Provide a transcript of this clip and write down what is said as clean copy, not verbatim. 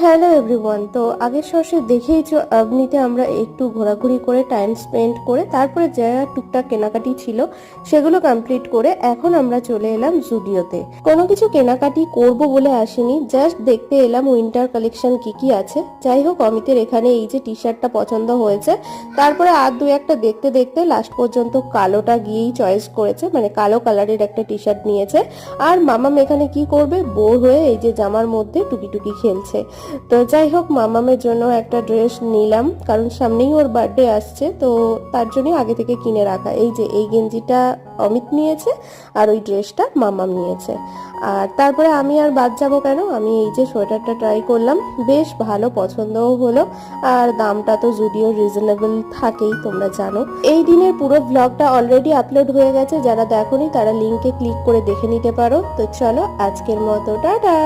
Hello everyone, তো আগের সর্ষে দেখেইছো আপনিতে আমরা একটু ঘোরাঘুরি করে টাইম স্পেন্ড করে তারপরে যা টুকটাক কেনাকাটি ছিল সেগুলো কমপ্লিট করে এখন আমরা চলে এলাম জুডিওতে। কোনো কিছু কেনাকাটি করব বলে আসিনি, জাস্ট দেখতে এলাম উইন্টার কালেকশন কি কি আছে। যাই হোক, অমিতের এখানে এই যে টি শার্টটা পছন্দ হয়েছে, তারপরে আর দু একটা দেখতে দেখতে লাস্ট পর্যন্ত কালোটা গিয়েই চয়েস করেছে, মানে কালো কালারের একটা টি শার্ট নিয়েছে। আর মামাম এখানে কি করবে, বোর হয়ে এই যে জামার মধ্যে টুকি টুকি খেলছে। তো যাই হোক, মামামের জন্য একটা ড্রেস নিলাম, কারণ সামনেই ওর বার্থডে আসছে, তো তার জন্যই আগে থেকে কিনে রাখা। এই যে এই গেঞ্জিটা অমিত নিয়েছে আর ওই ড্রেসটা মামাম নিয়েছে। আর তারপরে আমি আর বাদ যাবো কেন, আমি এই যে সোয়েটারটা ট্রাই করলাম, বেশ ভালো পছন্দও হলো। আর দামটা তো যদিও রিজনেবল থাকেই, তোমরা জানো। এই দিনের পুরো ব্লগটা অলরেডি আপলোড হয়ে গেছে, যারা দেখোনি তারা লিঙ্কে ক্লিক করে দেখে নিতে পারো। তো চলো, আজকের মতো টাটা।